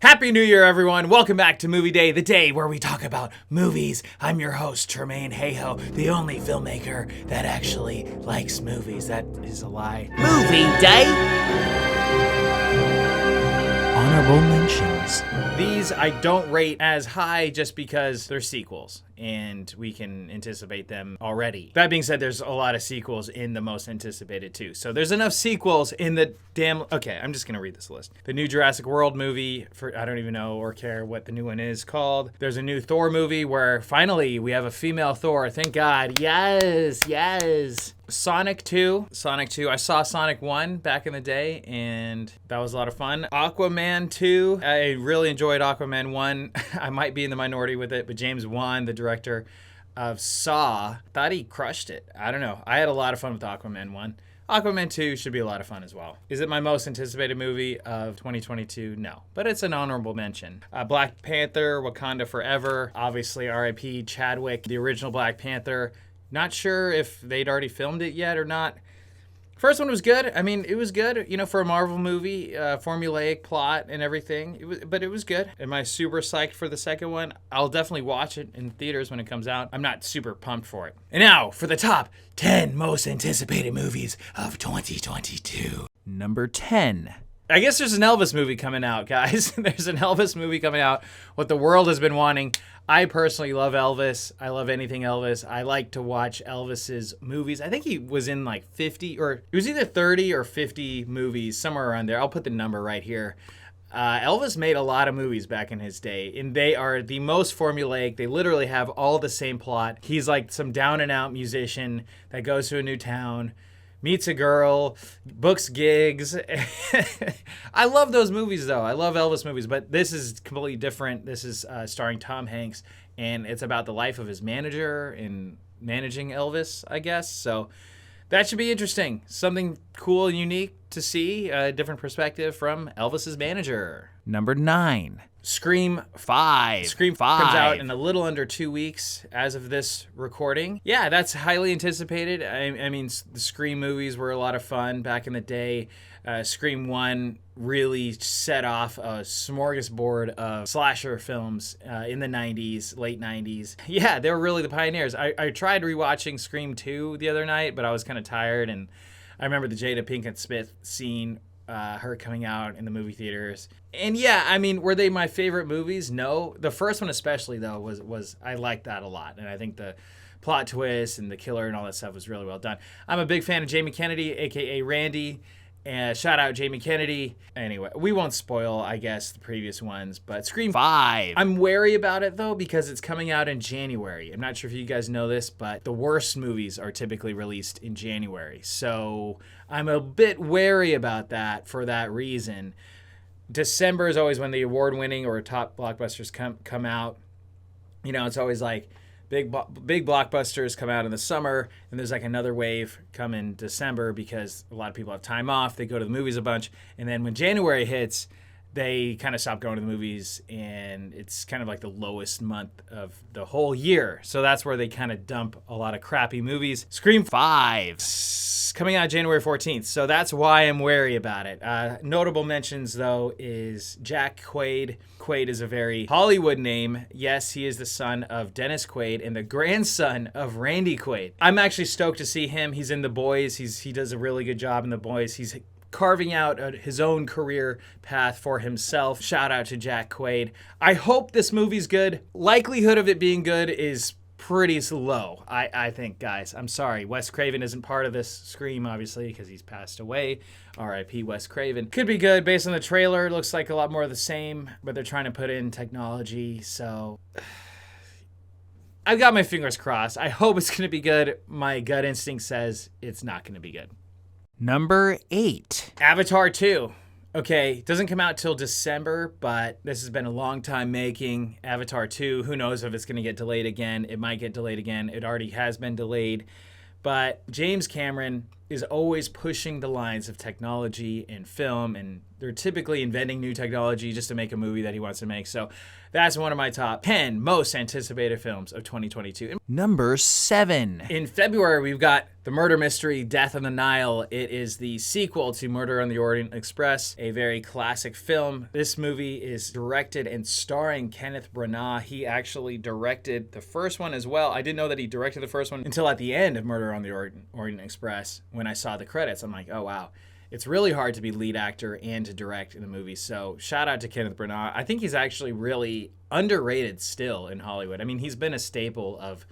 Happy New Year, everyone. Welcome back to Movie Day, the day where we talk about movies. I'm your host, Tremaine Hayhoe, the only filmmaker that actually likes movies. That is a lie. Movie Day? Honorable mentions. These I don't rate as high just because they're sequels, and we can anticipate them already. That being said, there's a lot of sequels in the most anticipated too. So there's enough sequels in the damn... Okay, I'm just going to read this list. The new Jurassic World movie, I don't even know or care what the new one is called. There's a new Thor movie where finally we have a female Thor. Thank God. Yes. Sonic 2. I saw Sonic 1 back in the day, and that was a lot of fun. Aquaman 2. I really enjoyed Aquaman 1. I might be in the minority with it, but James Wan, the director of Saw, thought he crushed it. I don't know. I had a lot of fun with Aquaman 1. Aquaman 2 should be a lot of fun as well. Is it my most anticipated movie of 2022? No, but it's an honorable mention. Black Panther, Wakanda Forever. Obviously, R.I.P. Chadwick, the original Black Panther. Not sure if they'd already filmed it yet or not. First one was good. I mean, it was good, for a Marvel movie, formulaic plot and everything. But it was good. Am I super psyched for the second one? I'll definitely watch it in theaters when it comes out. I'm not super pumped for it. And now for the top 10 most anticipated movies of 2022. Number 10. I guess there's an Elvis movie coming out, guys. There's an Elvis movie coming out. What the world has been wanting. I personally love Elvis. I love anything Elvis. I like to watch Elvis's movies. I think he was in like 50, or it was either 30 or 50 movies, somewhere around there. I'll put the number right here. Elvis made a lot of movies back in his day, and they are the most formulaic. They literally have all the same plot. He's like some down-and-out musician that goes to a new town, meets a girl, books gigs. I love those movies, though. I love Elvis movies, but this is completely different. This is starring Tom Hanks, and it's about the life of his manager and managing Elvis, I guess. So that should be interesting. Something cool and unique to see, a different perspective from Elvis's manager. Number 9. Scream 5. Scream 5 comes out in a little under 2 weeks as of this recording. Yeah, that's highly anticipated. I mean, the Scream movies were a lot of fun back in the day. Scream 1 really set off a smorgasbord of slasher films in the 90s, late 90s. Yeah, they were really the pioneers. I tried rewatching Scream 2 the other night, but I was kind of tired, and I remember the Jada Pinkett Smith scene, her coming out in the movie theaters. And yeah, I mean, were they my favorite movies? No. The first one especially, though, was I liked that a lot. And I think the plot twist and the killer and all that stuff was really well done. I'm a big fan of Jamie Kennedy, a.k.a. Randy. And shout out Jamie Kennedy. Anyway, we won't spoil, I guess, the previous ones, but Scream 5. I'm wary about it, though, because it's coming out in January. I'm not sure if you guys know this, but the worst movies are typically released in January. So I'm a bit wary about that for that reason. December is always when the award-winning or top blockbusters come out. It's always like big blockbusters come out in the summer, and there's like another wave come in December because a lot of people have time off. They go to the movies a bunch, and then when January hits, they kind of stop going to the movies, and it's kind of like the lowest month of the whole year. So that's where they kind of dump a lot of crappy movies. Scream 5 coming out January 14th, so that's why I'm wary about it. Notable mentions, though, is Jack Quaid. Quaid is a very Hollywood name. Yes, he is the son of Dennis Quaid and the grandson of Randy Quaid. I'm actually stoked to see him. He's in The Boys. He does a really good job in The Boys. He's carving out his own career path for himself. Shout out to Jack Quaid. I hope this movie's good. Likelihood of it being good is pretty low, I think, guys. I'm sorry. Wes Craven isn't part of this Scream, obviously, because he's passed away. R.I.P. Wes Craven. Could be good. Based on the trailer, it looks like a lot more of the same, but they're trying to put in technology, so I've got my fingers crossed. I hope it's going to be good. My gut instinct says it's not going to be good. Number 8. Avatar 2. Okay, doesn't come out till December, but this has been a long time making. Avatar 2, who knows if it's going to get delayed again. It might get delayed again. It already has been delayed. But James Cameron is always pushing the lines of technology and film and They're typically inventing new technology just to make a movie that he wants to make. So that's one of my top 10 most anticipated films of 2022. Number 7. In February, we've got the murder mystery Death on the Nile. It is the sequel to Murder on the Orient Express, a very classic film. This movie is directed and starring Kenneth Branagh. He actually directed the first one as well. I didn't know that he directed the first one until at the end of Murder on the Orient Express when I saw the credits. I'm like, oh, wow. It's really hard to be lead actor and to direct in a movie. So shout out to Kenneth Branagh. I think he's actually really underrated still in Hollywood. I mean, he's been a staple of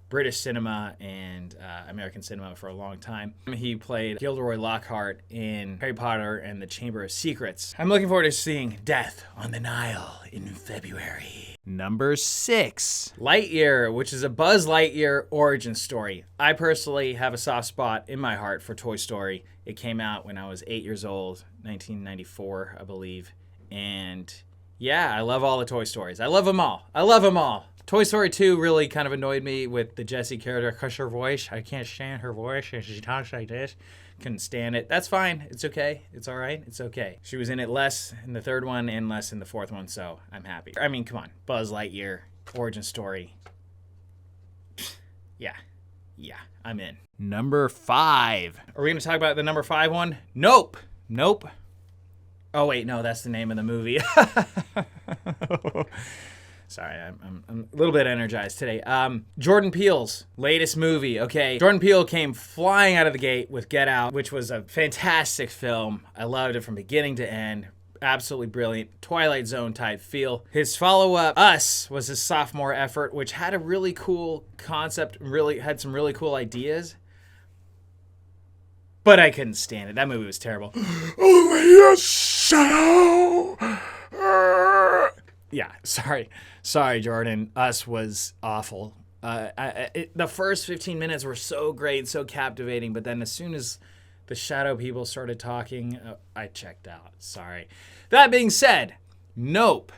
British cinema and American cinema for a long time. He played Gilderoy Lockhart in Harry Potter and the Chamber of Secrets. I'm looking forward to seeing Death on the Nile in February. Number 6. Lightyear, which is a Buzz Lightyear origin story. I personally have a soft spot in my heart for Toy Story. It came out when I was 8 years old, 1994, I believe. And yeah, I love all the Toy Stories. I love them all. I love them all. Toy Story 2 really kind of annoyed me with the Jessie character because her voice. I can't stand her voice and she talks like this. Couldn't stand it. That's fine. It's okay. It's all right. It's okay. She was in it less in the third one and less in the fourth one, so I'm happy. I mean, come on. Buzz Lightyear, origin story. Yeah, I'm in. Number 5. Are we going to talk about the number 5 one? Nope. Oh, wait, no, that's the name of the movie. Sorry, I'm a little bit energized today. Jordan Peele's latest movie, okay? Jordan Peele came flying out of the gate with Get Out, which was a fantastic film. I loved it from beginning to end. Absolutely brilliant. Twilight Zone type feel. His follow-up, Us, was his sophomore effort, which had a really cool concept, really had some really cool ideas. But I couldn't stand it. That movie was terrible. Only a shadow. Yeah, sorry, Jordan. Us was awful. The first 15 minutes were so great, so captivating, but then as soon as the shadow people started talking, I checked out. Sorry. That being said, Nope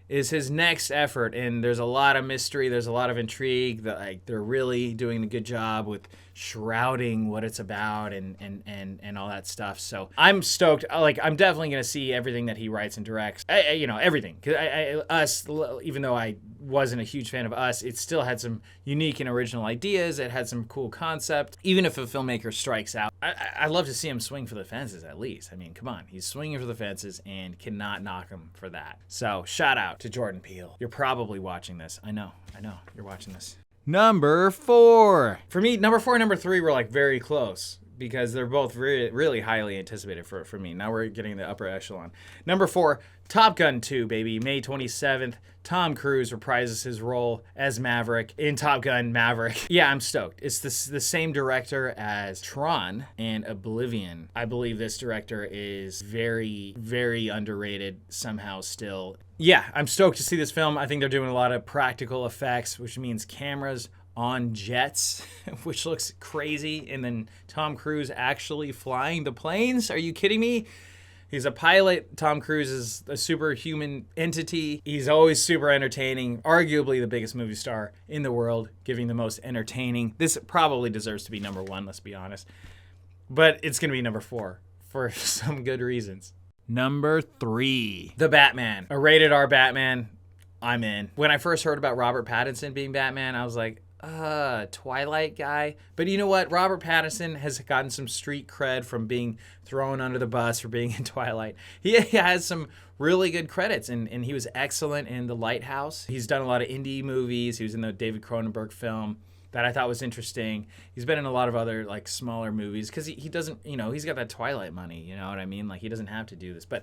is his next effort, and there's a lot of mystery, there's a lot of intrigue. They're really doing a good job with shrouding what it's about and all that stuff. So I'm stoked. I'm definitely gonna see everything that he writes and directs. Everything. Us, even though I wasn't a huge fan of Us, it still had some unique and original ideas. It had some cool concept. Even if a filmmaker strikes out, I love to see him swing for the fences at least. I mean, come on, he's swinging for the fences and cannot knock him for that. So shout out to Jordan Peele. You're probably watching this. I know, you're watching this. Number 4. For me, number 4 and number 3 were very close because they're both really, really highly anticipated for me. Now we're getting the upper echelon. Number 4, Top Gun 2, baby. May 27th. Tom Cruise reprises his role as Maverick in Top Gun Maverick. Yeah, I'm stoked. It's the same director as Tron and Oblivion. I believe this director is very, very underrated somehow still. Yeah, I'm stoked to see this film. I think they're doing a lot of practical effects, which means cameras on jets, which looks crazy. And then Tom Cruise actually flying the planes. Are you kidding me? He's a pilot. Tom Cruise is a superhuman entity. He's always super entertaining. Arguably the biggest movie star in the world, giving the most entertaining. This probably deserves to be number 1, let's be honest. But it's going to be number 4 for some good reasons. Number 3. The Batman. A rated R Batman. I'm in. When I first heard about Robert Pattinson being Batman, I was like, Twilight guy. But you know what? Robert Pattinson has gotten some street cred from being thrown under the bus for being in Twilight. He has some really good credits, and he was excellent in The Lighthouse. He's done a lot of indie movies. He was in the David Cronenberg film that I thought was interesting. He's been in a lot of other smaller movies because he doesn't, he's got that Twilight money, you know what I mean? He doesn't have to do this. But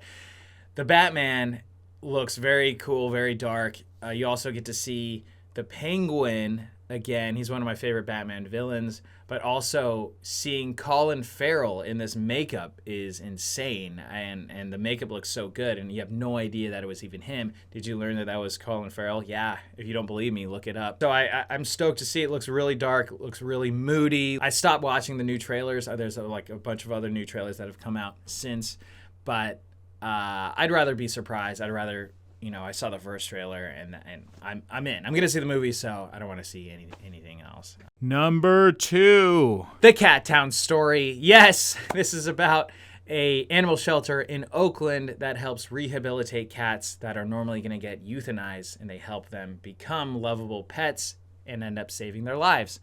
the Batman looks very cool, very dark. You also get to see the Penguin. Again, he's one of my favorite Batman villains, but also seeing Colin Farrell in this makeup is insane, and the makeup looks so good, and you have no idea that it was even him. Did you learn that was Colin Farrell? Yeah, if you don't believe me, look it up. So I'm stoked to see it. It looks really dark, it looks really moody. I stopped watching the new trailers. There's a bunch of other new trailers that have come out since, but I'd rather be surprised. I'd rather... I saw the first trailer and I'm in. I'm going to see the movie, so I don't want to see anything else. Number 2. The Cat Town Story. Yes, this is about a animal shelter in Oakland that helps rehabilitate cats that are normally going to get euthanized, and they help them become lovable pets and end up saving their lives.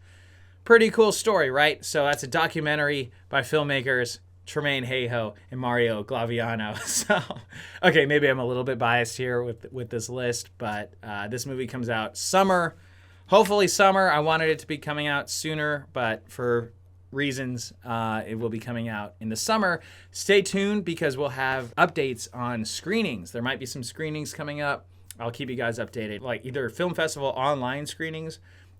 Pretty cool story, right? So that's a documentary by filmmakers Tremaine Hayhoe and Mario Glaviano. So, okay, maybe I'm a little bit biased here with this list, but this movie comes out summer. Hopefully summer. I wanted it to be coming out sooner, but for reasons, it will be coming out in the summer. Stay tuned because we'll have updates on screenings. There might be some screenings coming up. I'll keep you guys updated, like either film festival online screenings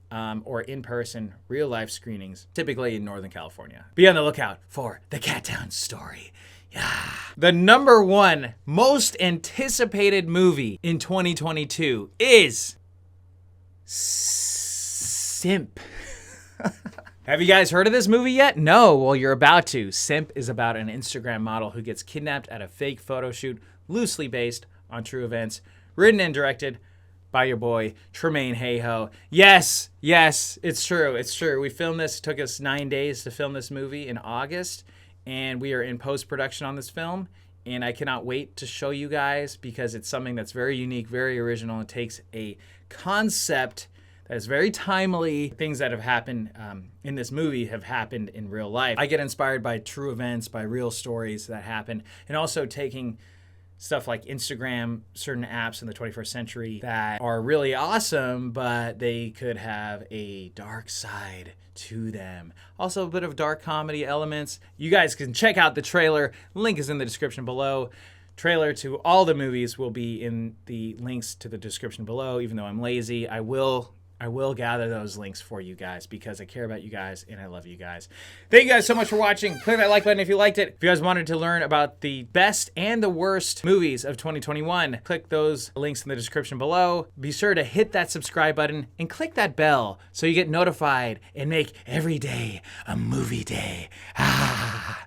or in-person, real-life screenings, typically in Northern California. Be on the lookout for the Cat Town story. Yeah. The number one most anticipated movie in 2022 is Simp. Have you guys heard of this movie yet? No? Well, you're about to. Simp is about an Instagram model who gets kidnapped at a fake photo shoot, loosely based on true events, written and directed by your boy, Tremaine Hayhoe. Yes, it's true. It's true. We filmed this. It took us 9 days to film this movie in August, and we are in post-production on this film, and I cannot wait to show you guys because it's something that's very unique, very original. It takes a concept that is very timely. Things that have happened in this movie have happened in real life. I get inspired by true events, by real stories that happen, and also taking stuff like Instagram, certain apps in the 21st century that are really awesome, but they could have a dark side to them. Also a bit of dark comedy elements. You guys can check out the trailer. Link is in the description below. Trailer to all the movies will be in the links to the description below. Even though I'm lazy, I will gather those links for you guys because I care about you guys and I love you guys. Thank you guys so much for watching. Click that like button if you liked it. If you guys wanted to learn about the best and the worst movies of 2021, click those links in the description below. Be sure to hit that subscribe button and click that bell so you get notified and make every day a movie day.